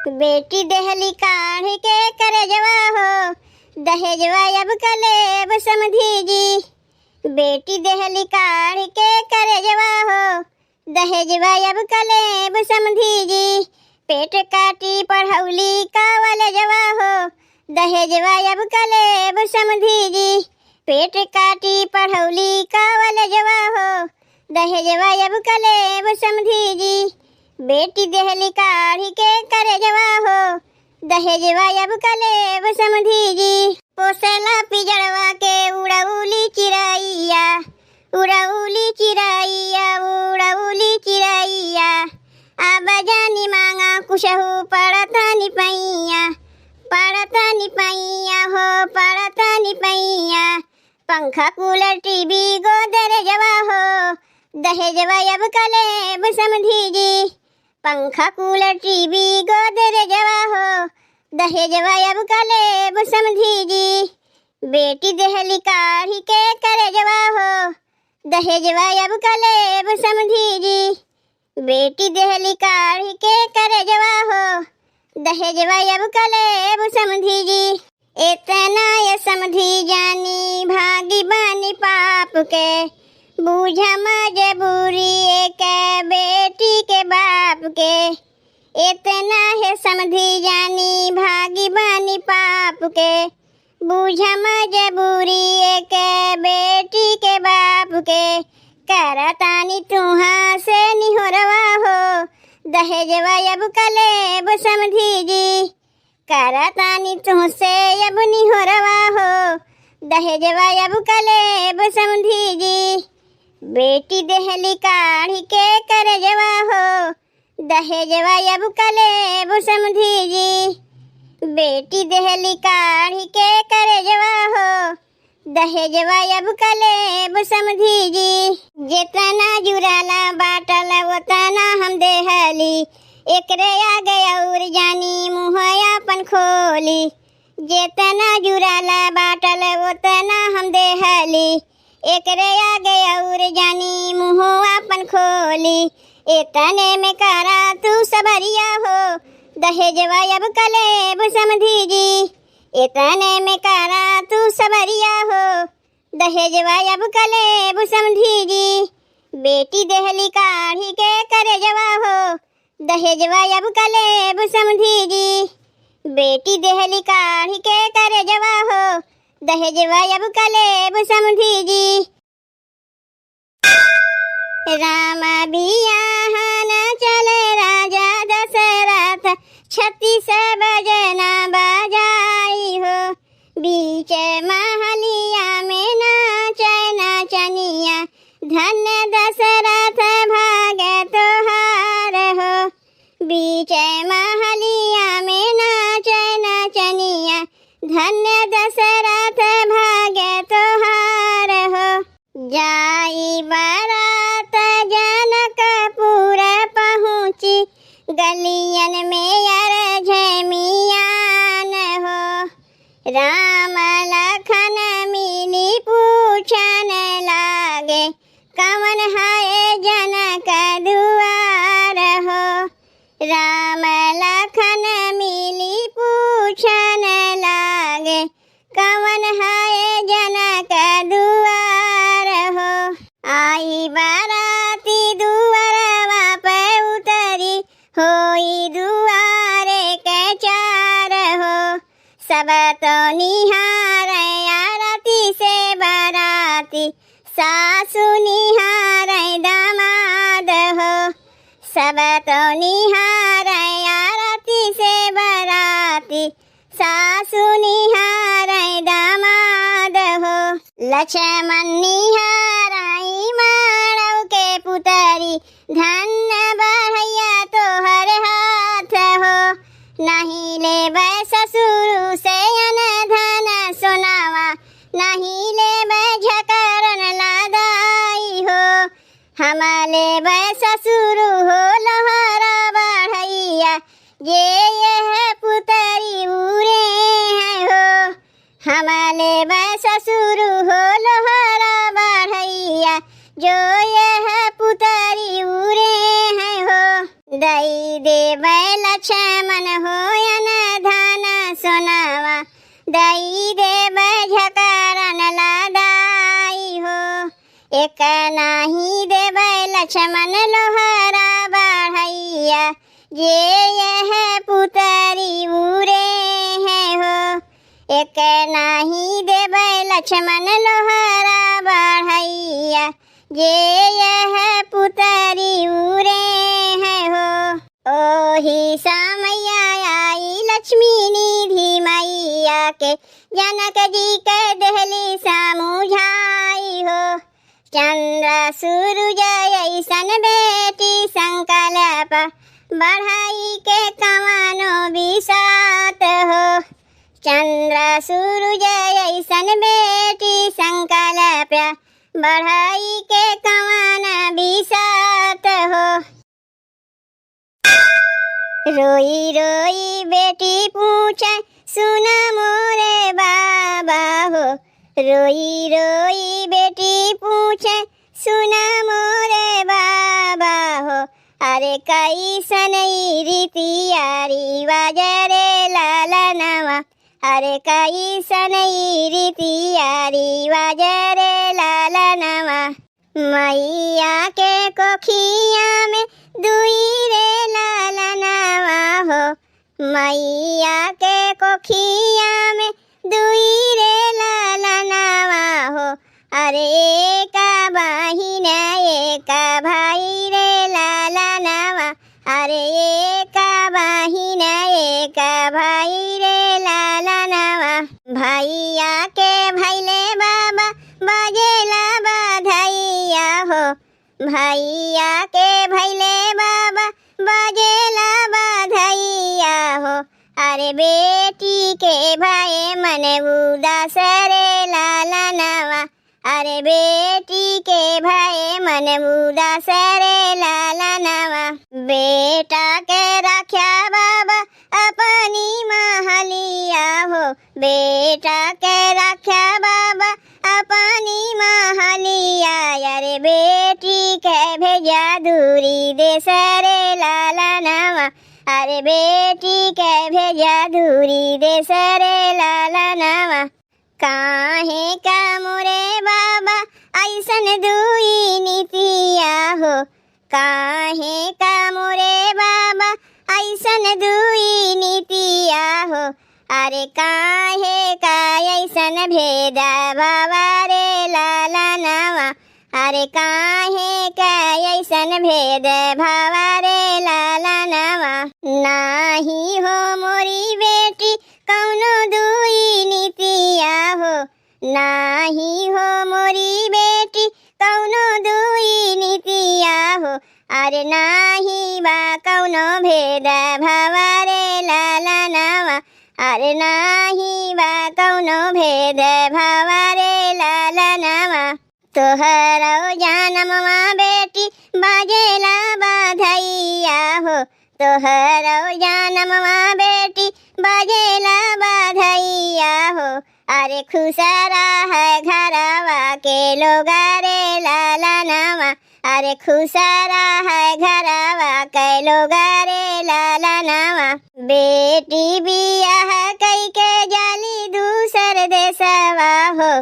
बेटी देहली काढ़ के करे जवा हो, दहेजवा अब कलेब समधी जी। बेटी देहली काढ़ के करे जवा हो, दहेजवा अब कलेब समधी जी। पेट काटी पढ़ौली कावल जवा हो, दहेजवा अब कलेब समधी जी। पेट काटी पढ़ौली कावल जवा हो, दहेजवा अब कलेब समधी जी। बेटी देहली काढ़ी के करे जवा हो, दहेजवा अब कलेब समधी जी। पोसला पिजड़वा के उड़ौली चिरैया, उड़ौली चिरैया, उड़ौली चिरैया। अब जानी मांगा कुशहू पड़ता निपैया, पड़ता निपैया हो, पड़ता निपैया। पंखा कूलर टीवी गोदर जवा हो, दहेजवा अब कलेब समधी जी। पंखा कूलर टीवी गोदर जवा हो, दहेजवा अब कलेब समधी जी। बेटी देहली काढ़ी के करे जवा हो, दहेजवा अब कलेब समधी जी। बेटी देहली काढ़ी के करे जवा हो, दहेजवा अब कलेब समधी जी। इतना ये समधी जानी भागी बानी पाप के, बूझा मजबूरी एक बेटी के बाप के। इतना है समधी जानी भागी बानी पाप के, बूझा मजबूरी एक बेटी के बाप के। करतानी तुहा से निहोरवा हो, दहेजवा अब कलेब समधी जी। करतानी तुहसे अब निहोरवा हो, दहेजवा अब कलेब समधी जी। बेटी देहली काढ़ी के करे जवा हो, दहेजवा अब कलेब समधी जी। बेटी देहली काढ़ी के करे जवा हो, दहेजवा अब कलेब समधी जी। जितना जुराला बाटल उतना हम देहली, एकरे आगे और जानी मुँह अपन खोली। जितना जुराला बाटल उतना हम देहली, एकरे आगे और जानी मुँह अपन खोली। इतने में करा तू सबरिया हो, दहेजवा अब कलेब समधी जी। इतने में करा तू सबरिया हो, दहेजवा अब कलेब समधी जी। बेटी देहली काढ़ी के करे जवा हो, दहेजवा अब कलेब समधी जी। बेटी देहली काढ़ी के करे जवा हो, दहेजवा अब कलेब समधी जी। राम बियाहन चले राजा दशरथ, 36 बजना बजाई हो। बीच महलिया में नाचे नाचनिया, धन्य दशरथ भाग्य तोहार हो। बीच महलिया में नाचे नाचनिया, धन्य दशरथ भाग्य तोहार हो। जाई बारात जनकपुर पहुँची, गलियन में अरझमियान हो। राम लखन मिली पूछन लागे, कवन है जनक दुआर हो। राम लखन मिली पूछन लागे, कवन है जनक दुआर हो। आई बाराती दुआरवा पे उतरी, होई दुआरे के चार हो। सब तो निहार आरती से बाराती, सासु निहार दामाद हो। सब तो निहार आरती से बाराती, सासु निहार दामाद हो। लक्ष्मण निहाराई माड़व के पुतरी, धन्य बढ़ैया तोहर हाथ हो। नहीं लेबै ससुर से अन धन सोनावा, नहीं लेबै झकरन लादाई हो। हम लेबै ससुर हो लोहरा बढ़ैया, जे यह पुतरी उरे है हो। हम लेबै ससुर हो लोहरा बढ़ैया, जो यह पुतरी उरे है हो। दई देबै लक्ष्मण होयन धन सोनावा दई देव झकरन लादाई हो। एक नाही देव लक्ष्मण लोहरा बढ़ैया जे यह पुतरी उरे है हो। एक नाही देव लक्ष्मण लोहरा बढ़ैया जे यह पुतरी उरे है हो। ओही समैया आई लक्ष्मी निधि मैया के जनक जी के देहली समुझाई हो। चंद्र सूरज ऐसन बेटी संकल्प बढ़ाई के कमानो बिसात हो। चंद्र सूरज ऐसन बेटी संकल्प बढ़ाई के कमान बिसात हो। रोई रोई बेटी पूछे सुन मोरे बाबा हो। रोई रोई बेटी पूछे सुन मोरे बाबा हो। अरे कैसन रीतिया रिवाज रे लालनवा। अरे कैसन रीतिया रिवाज रे लालनवा। मैया के कोखिया में दुई रे लालनवा हो। मैया के कोखिया में दुई रे लालनवा हो। अरे एक बहिन एक भाई रे लालनवा। अरे एक बहिन एक भाई रे लालनवा। भैया के भैले बाबा बजेला बधाइया हो। भैया के भैले बाबा बजेला बधाइया हो। अरे बेटी के भाई मन उदास रे लालनवा। अरे बेटी के भाई मन उदास रे लालनवा। बेटा के रख्या बाबा अपनी महलिया हो। बेटा के रख्या बाबा अपनी महलिया। अरे बेटी के भेजा दूरी देश रे लालनवा। अरे बेटी के भेजा दूरी देश रे लालनवा। काहे का मोरे बाबा ऐसन दुई नीतिया हो। काहे का मोरे बाबा ऐसन दुई नीतिया हो। अरे काहे का ऐसन भेदा बाबा रे लालनवा। अरे काहे का ऐसन भेद भावा रे लालनवा। नाही हो मोरी बेटी कौनो दुई नीतिया हो। नाही हो मोरी बेटी कौनो दुई नीतिया हो। अरे नाही बा कौनो भेद भावा रे लालनवा। अरे नाही बा कौनो भेद भावा रे लालनवा। तोहरो जनमवा बेटी बाजेला बधाइया हो। तोहरो जनमवा बेटी बाजेला बधाइया हो। अरे खुशरा है घरवा के लोग रे लालनवा। अरे खुशरा है घरवा के लोग रे लालनवा। बेटी बियाह कई के जाली दूसर देशवा हो।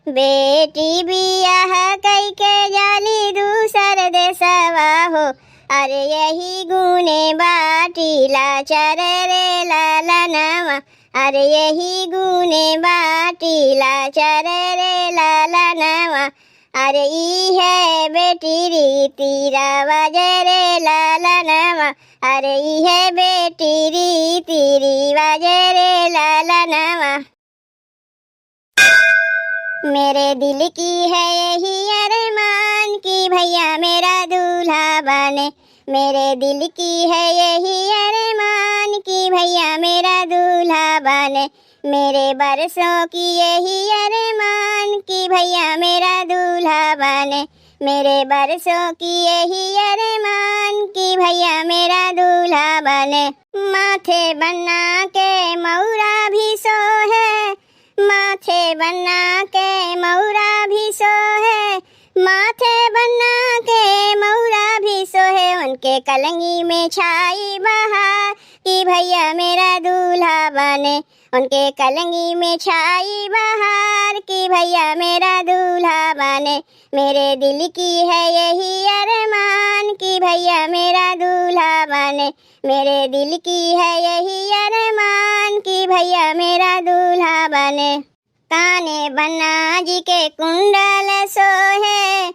बेटी बियाह कई के जाली दूसर देशवा हो। अरे यही गुने बाटीला चर रे लालनवा। अरे यही गुने बाटीला चर रे लालनवा। अरे ई है बेटी रीति रिवाज रे लालनवा। अरे ई है बेटी रीति रिवाज रे लालनवा। मेरे दिल की है यही अरमान की भैया मेरा दूल्हा बने। मेरे दिल की है यही अरमान की भैया मेरा दूल्हा बने। मेरे बरसों की यही अरमान की भैया मेरा दूल्हा बने। मेरे बरसों की यही अरमान की भैया मेरा दूल्हा बने। माथे बना के मौरा भी सो है। माथे बना के मौरा भी सो है। माथे बना के मौरा भी सो है। उनके कलंगी में छाई बहार बने, उनके कलंगी में छाई बहार कि भैया मेरा दूल्हा बने। मेरे दिल की है यही अरमान कि भैया मेरा दूल्हा बने। मेरे दिल की है यही अरमान कि भैया मेरा दूल्हा बने। काने बन्ना जी के कुंडल सोहे,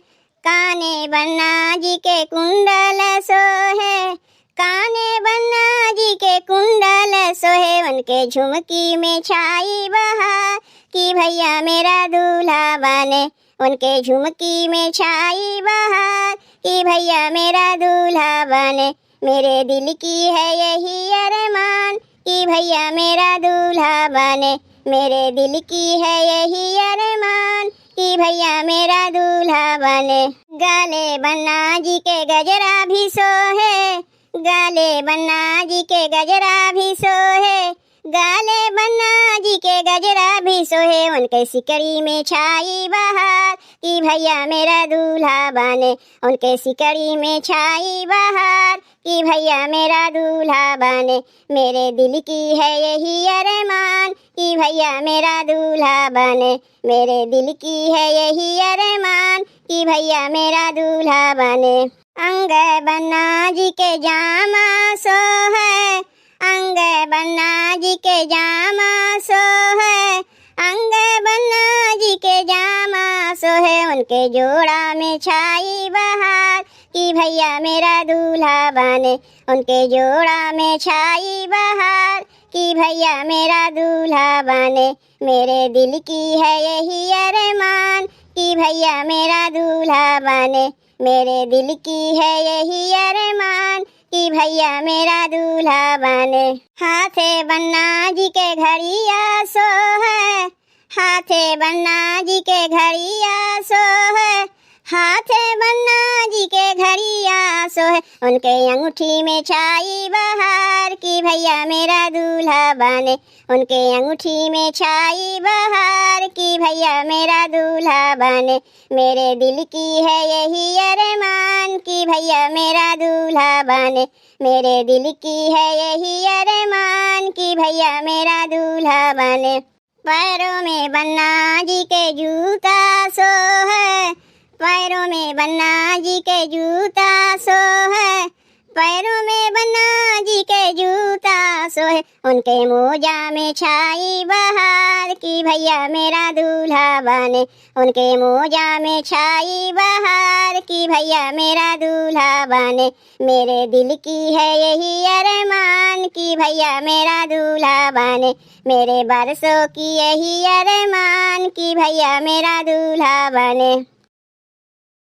काने बन्ना जी के कुंडल सोहे, काने बन्ना जी के कुंडल सोहे। उनके झुमकी में छाई बहार कि भैया मेरा दूल्हा बने। उनके झुमकी में छाई बहार कि भैया मेरा दूल्हा बने। मेरे दिल की है यही अरमान कि भैया मेरा दूल्हा बने। मेरे दिल की है यही अरमान कि भैया मेरा दूल्हा बने। गाले बन्ना जी के गजरा भी सोहे, गाले बन्ना जी के गजरा भी सोहे, गाले बन्ना जी के गजरा भी सोहे। उनके सिकड़ी में छाई बहार कि भैया मेरा दूल्हा बने। उनके सिकड़ी में छाई बहार कि भैया मेरा दूल्हा बने। मेरे दिल की है यही अरमान कि भैया मेरा दूल्हा बने। मेरे दिल की है यही अरमान कि भैया मेरा दूल्हा बने। अंग बन्ना जी के जामा सोहे, अंग बन्ना जी के जामा सोहे, अंग बन्ना जी के जामा सोहे। उनके जोड़ा में छाई बहार कि भैया मेरा दूल्हा बने। उनके जोड़ा में छाई बहार कि भैया मेरा दूल्हा बने। मेरे दिल की है यही अरमान कि भैया मेरा दूल्हा बने। मेरे दिल की है यही अरमान कि भैया मेरा दूल्हा बने। हाथे बन्ना जी के घड़िया सोहे, हाथे बन्ना जी के घड़िया सोहे, हाथे बन्ना जी के घड़िया सोहे। उनके अंगूठी में छाई बहार कि भैया मेरा दूल्हा बने। उनके अंगूठी में छाई बहार कि भैया मेरा दूल्हा बने। मेरे दिल की है यही अरमान कि भैया मेरा दूल्हा बने। मेरे दिल की है यही अरमान कि भैया मेरा दूल्हा बने। पैरों में बन्ना जी के जूता सोहे, पैरों में बन्ना जी के जूता सोहे, पैरों में बन्ना जी के जूता सोहे। उनके मोजा में छाई बहार कि भैया मेरा दूल्हा बने। उनके मोजा में छाई बहार कि भैया मेरा दूल्हा बने। मेरे दिल की है यही अरमान कि भैया मेरा दूल्हा बने। मेरे बरसों की यही अरमान कि भैया मेरा दूल्हा बने।